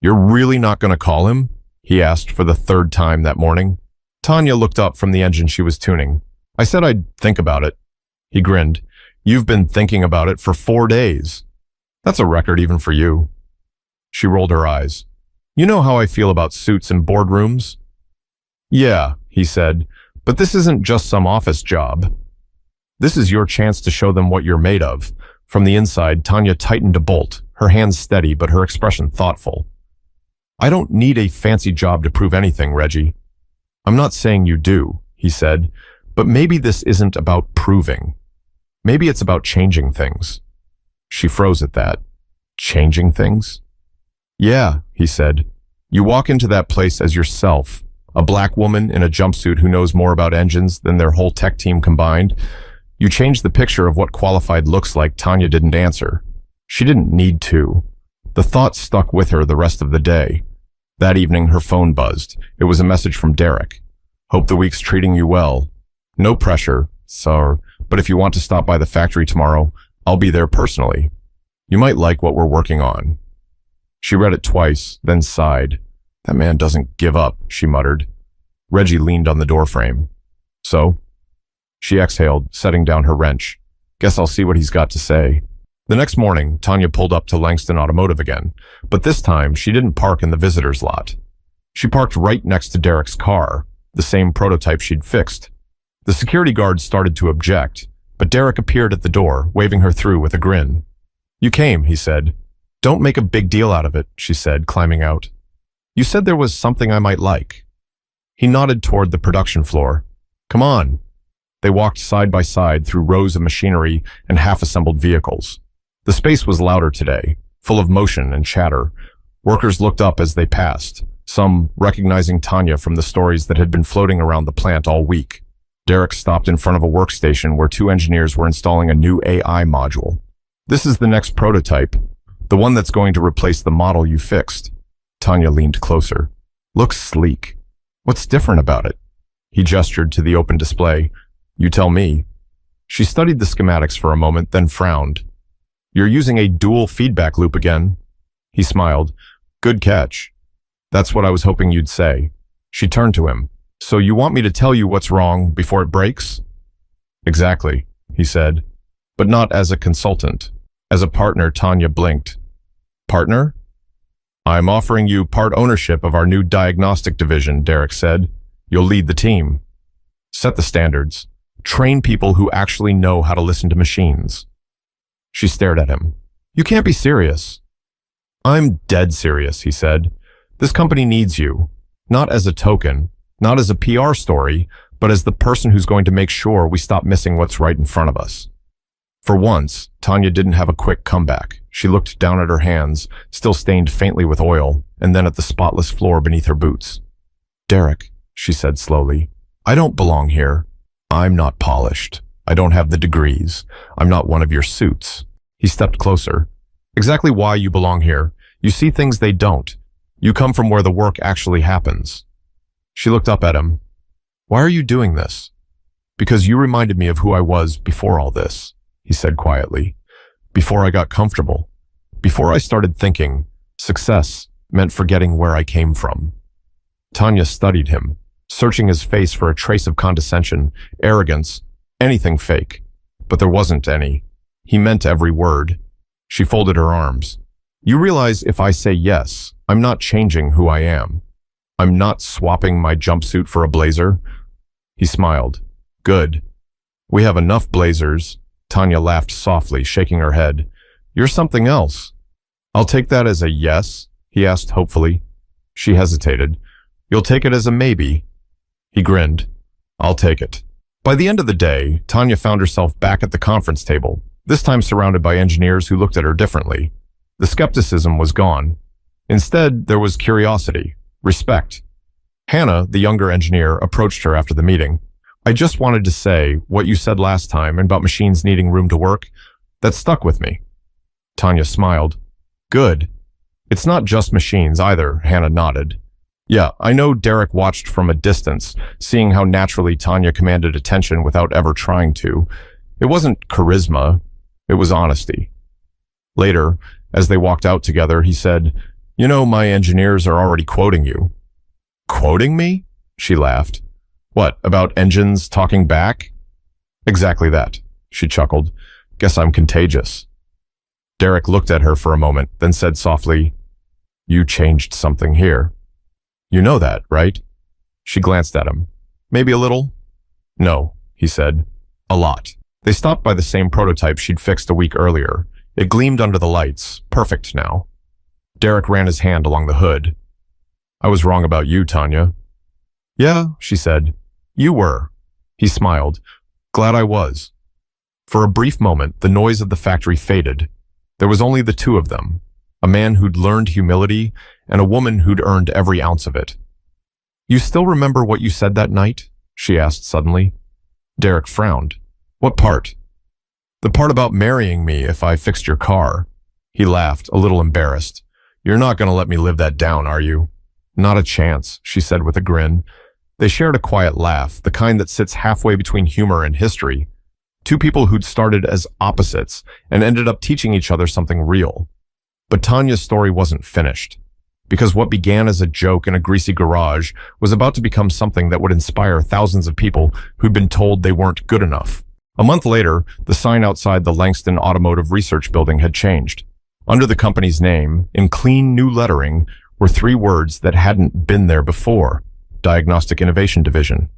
You're really not going to call him? He asked for the 3rd time that morning. Tanya looked up from the engine she was tuning. I said I'd think about it. He grinned. You've been thinking about it for 4 days. That's a record even for you. She rolled her eyes. You know how I feel about suits and boardrooms? Yeah, he said, but this isn't just some office job. This is your chance to show them what you're made of. From the inside, Tanya tightened a bolt, her hands steady but her expression thoughtful. I don't need a fancy job to prove anything, Reggie. I'm not saying you do, he said, but maybe this isn't about proving. Maybe it's about changing things. She froze at that. Changing things? Yeah, he said. You walk into that place as yourself, a black woman in a jumpsuit who knows more about engines than their whole tech team combined. You change the picture of what qualified looks like. Tanya didn't answer. She didn't need to. The thought stuck with her the rest of the day. That evening, her phone buzzed. It was a message from Derek. Hope the week's treating you well. No pressure, sir, but if you want to stop by the factory tomorrow, I'll be there personally. You might like what we're working on. She read it twice, then sighed. That man doesn't give up, she muttered. Reggie leaned on the doorframe. So? She exhaled, setting down her wrench. Guess I'll see what he's got to say. The next morning, Tanya pulled up to Langston Automotive again, but this time she didn't park in the visitor's lot. She parked right next to Derek's car, the same prototype she'd fixed. The security guard started to object, but Derek appeared at the door, waving her through with a grin. "You came," he said. "Don't make a big deal out of it," she said, climbing out. "You said there was something I might like." He nodded toward the production floor. "Come on." They walked side by side through rows of machinery and half-assembled vehicles. The space was louder today, full of motion and chatter. Workers looked up as they passed, some recognizing Tanya from the stories that had been floating around the plant all week. Derek stopped in front of a workstation where two engineers were installing a new AI module. "This is the next prototype, the one that's going to replace the model you fixed." Tanya leaned closer. "Looks sleek. What's different about it?" He gestured to the open display. "You tell me." She studied the schematics for a moment, then frowned. "You're using a dual feedback loop again." He smiled. "Good catch. That's what I was hoping you'd say." She turned to him. "So you want me to tell you what's wrong before it breaks?" "Exactly," he said. "But not as a consultant. As a partner." Tanya blinked. "Partner?" "I'm offering you part ownership of our new diagnostic division," Derek said. "You'll lead the team. Set the standards. Train people who actually know how to listen to machines." She stared at him. "You can't be serious." "I'm dead serious," he said. "This company needs you. Not as a token, not as a PR story, but as the person who's going to make sure we stop missing what's right in front of us." For once, Tanya didn't have a quick comeback. She looked down at her hands, still stained faintly with oil, and then at the spotless floor beneath her boots. "Derek," she said slowly, "I don't belong here. I'm not polished. I don't have the degrees. I'm not one of your suits." He stepped closer. "Exactly why you belong here. You see things they don't. You come from where the work actually happens." She looked up at him. "Why are you doing this?" "Because you reminded me of who I was before all this," he said quietly. "Before I got comfortable. Before I started thinking success meant forgetting where I came from." Tanya studied him, searching his face for a trace of condescension, arrogance, anything fake. But there wasn't any. He meant every word. She folded her arms. "You realize if I say yes, I'm not changing who I am. I'm not swapping my jumpsuit for a blazer." He smiled. "Good. We have enough blazers." Tanya laughed softly, shaking her head. "You're something else." "I'll take that as a yes?" he asked hopefully. She hesitated. "You'll take it as a maybe?" He grinned. "I'll take it." By the end of the day, Tanya found herself back at the conference table, this time surrounded by engineers who looked at her differently. The skepticism was gone. Instead, there was curiosity, respect. Hannah, the younger engineer, approached her after the meeting. "I just wanted to say what you said last time about machines needing room to work. That stuck with me." Tanya smiled. "Good. It's not just machines either," Hannah nodded. "Yeah, I know Derek watched from a distance, seeing how naturally Tanya commanded attention without ever trying to. It wasn't charisma, it was honesty." Later, as they walked out together, he said, "You know, my engineers are already quoting you." "Quoting me?" She laughed. "What, about engines talking back?" "Exactly that," she chuckled. "Guess I'm contagious." Derek looked at her for a moment, then said softly, "You changed something here. You know that, right?" She glanced at him. "Maybe a little?" "No," he said. "A lot." They stopped by the same prototype she'd fixed a week earlier. It gleamed under the lights, perfect now. Derek ran his hand along the hood. "I was wrong about you, Tanya." "Yeah," she said. "You were." He smiled. "Glad I was." For a brief moment, the noise of the factory faded. There was only the two of them, a man who'd learned humility and a woman who'd earned every ounce of it. "You still remember what you said that night?" she asked suddenly. Derek frowned. "What part?" "The part about marrying me if I fixed your car." He laughed, a little embarrassed. "You're not going to let me live that down, are you?" "Not a chance," she said with a grin. They shared a quiet laugh, the kind that sits halfway between humor and history. Two people who'd started as opposites and ended up teaching each other something real. But Tanya's story wasn't finished, because what began as a joke in a greasy garage was about to become something that would inspire thousands of people who'd been told they weren't good enough. A month later, the sign outside the Langston Automotive Research Building had changed. Under the company's name, in clean new lettering, were three words that hadn't been there before: Diagnostic Innovation Division.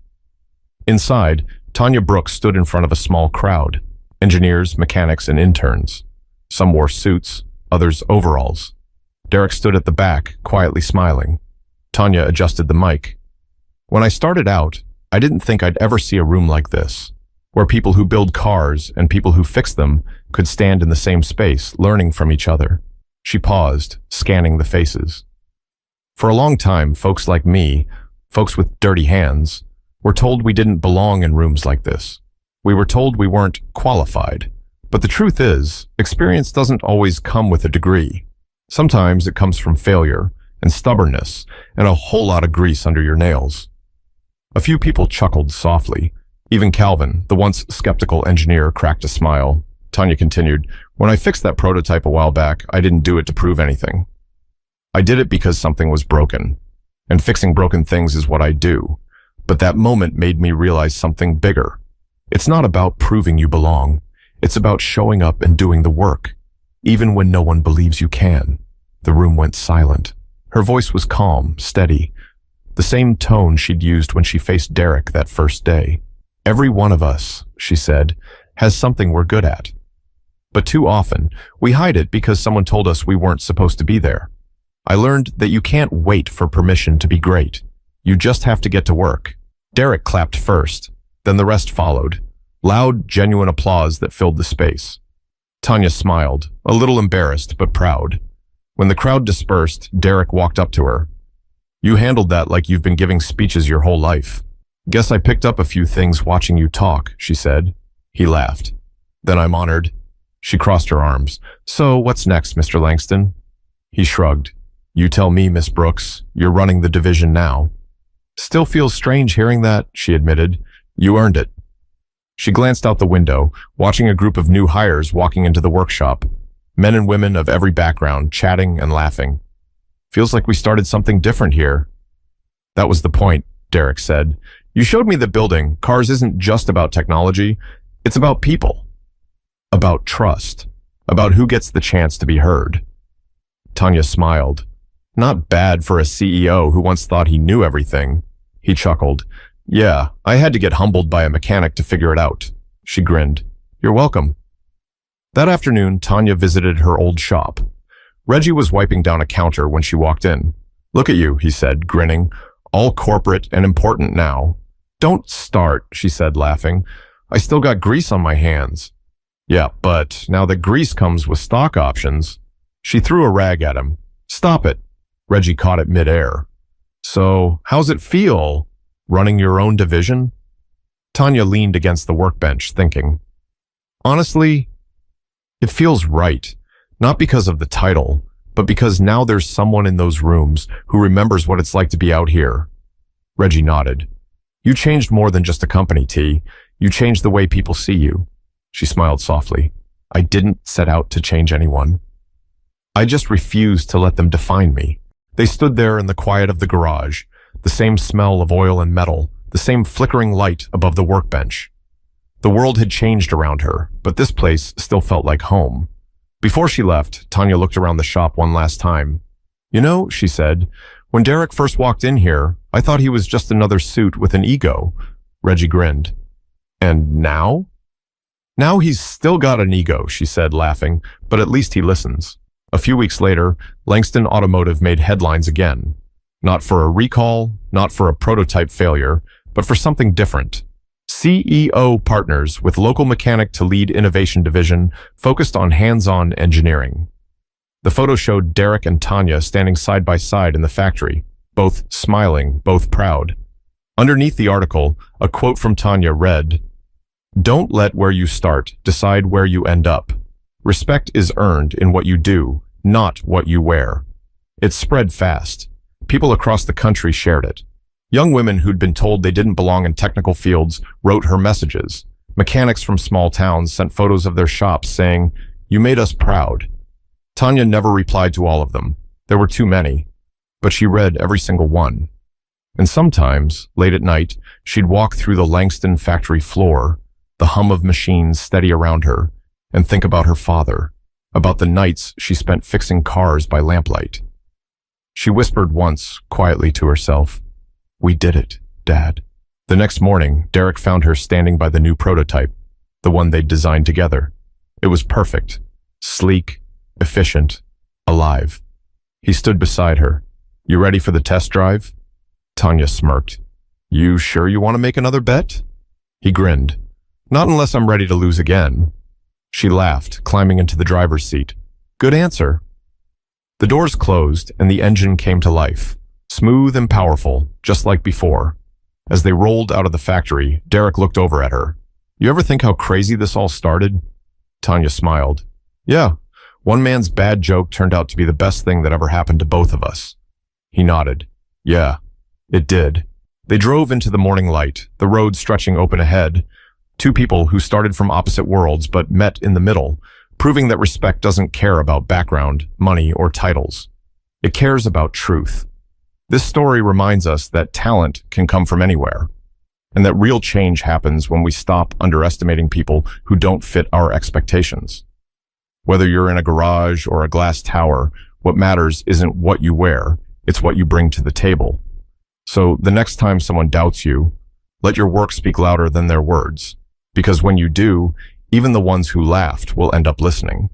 Inside, Tanya Brooks stood in front of a small crowd: engineers, mechanics, and interns. Some wore suits, others overalls. Derek stood at the back, quietly smiling. Tanya adjusted the mic. When I started out, I didn't think I'd ever see a room like this, where people who build cars and people who fix them could stand in the same space, learning from each other. She paused, scanning the faces. For a long time, folks like me, folks with dirty hands, were told we didn't belong in rooms like this. We were told we weren't qualified. But the truth is, experience doesn't always come with a degree. Sometimes it comes from failure and stubbornness and a whole lot of grease under your nails. A few people chuckled softly. Even Calvin, the once skeptical engineer, cracked a smile. Tanya continued, "When I fixed that prototype a while back, I didn't do it to prove anything. I did it because something was broken. And fixing broken things is what I do. But that moment made me realize something bigger. It's not about proving you belong. It's about showing up and doing the work, even when no one believes you can." The room went silent. Her voice was calm, steady, the same tone she'd used when she faced Derek that first day. "Every one of us," she said, "has something we're good at. But too often, we hide it because someone told us we weren't supposed to be there. I learned that you can't wait for permission to be great. You just have to get to work." Derek clapped first, then the rest followed. Loud, genuine applause that filled the space. Tanya smiled, a little embarrassed but proud. When the crowd dispersed, Derek walked up to her. "You handled that like you've been giving speeches your whole life. Guess I picked up a few things watching you talk," she said. He laughed. "Then I'm honored." She crossed her arms. "So what's next, Mr. Langston?" He shrugged. "You tell me, Miss Brooks. You're running the division now." "Still feels strange hearing that," she admitted. "You earned it." She glanced out the window, watching a group of new hires walking into the workshop. Men and women of every background, chatting and laughing. "Feels like we started something different here." "That was the point," Derek said. "You showed me the building. Cars isn't just about technology. It's about people. About trust. About who gets the chance to be heard." Tanya smiled. "Not bad for a CEO who once thought he knew everything." He chuckled. "Yeah, I had to get humbled by a mechanic to figure it out." She grinned. "You're welcome." That afternoon, Tanya visited her old shop. Reggie was wiping down a counter when she walked in. "Look at you," he said, grinning. "All corporate and important now." "Don't start," she said, laughing. "I still got grease on my hands." "Yeah, but now that grease comes with stock options." She threw a rag at him. "Stop it." Reggie caught it midair. "So, how's it feel, running your own division?" Tanya leaned against the workbench, thinking. "Honestly, it feels right. Not because of the title, but because now there's someone in those rooms who remembers what it's like to be out here." Reggie nodded. "You changed more than just a company, T. You changed the way people see you." She smiled softly. "I didn't set out to change anyone. I just refused to let them define me." They stood there in the quiet of the garage, the same smell of oil and metal, the same flickering light above the workbench. The world had changed around her, but this place still felt like home. Before she left, Tanya looked around the shop one last time. "You know," she said, "when Derek first walked in here, I thought he was just another suit with an ego." Reggie grinned. "And now?" "Now he's still got an ego," she said, laughing, "but at least he listens." A few weeks later, Langston Automotive made headlines again. Not for a recall, not for a prototype failure, but for something different. CEO partners with local mechanic to lead innovation division focused on hands-on engineering. The photo showed Derek and Tanya standing side by side in the factory, both smiling, both proud. Underneath the article, a quote from Tanya read, "Don't let where you start decide where you end up. Respect is earned in what you do, not what you wear." It spread fast. People across the country shared it. Young women who'd been told they didn't belong in technical fields wrote her messages. Mechanics from small towns sent photos of their shops saying, "You made us proud." Tanya never replied to all of them. There were too many. But she read every single one. And sometimes, late at night, she'd walk through the Langston factory floor, the hum of machines steady around her, and think about her father, about the nights she spent fixing cars by lamplight. She whispered once, quietly to herself, "We did it, Dad." The next morning, Derek found her standing by the new prototype, the one they'd designed together. It was perfect, sleek, efficient, alive. He stood beside her. "You ready for the test drive?" Tanya smirked. "You sure you want to make another bet?" He grinned. "Not unless I'm ready to lose again." She laughed, climbing into the driver's seat. "Good answer." The doors closed and the engine came to life, smooth and powerful, just like before. As they rolled out of the factory, Derek looked over at her. "You ever think how crazy this all started?" Tanya smiled. "Yeah, one man's bad joke turned out to be the best thing that ever happened to both of us." He nodded. "Yeah, it did." They drove into the morning light, the road stretching open ahead. Two people who started from opposite worlds but met in the middle, proving that respect doesn't care about background, money, or titles. It cares about truth. This story reminds us that talent can come from anywhere, and that real change happens when we stop underestimating people who don't fit our expectations. Whether you're in a garage or a glass tower, what matters isn't what you wear, it's what you bring to the table. So the next time someone doubts you, let your work speak louder than their words. Because when you do, even the ones who laughed will end up listening.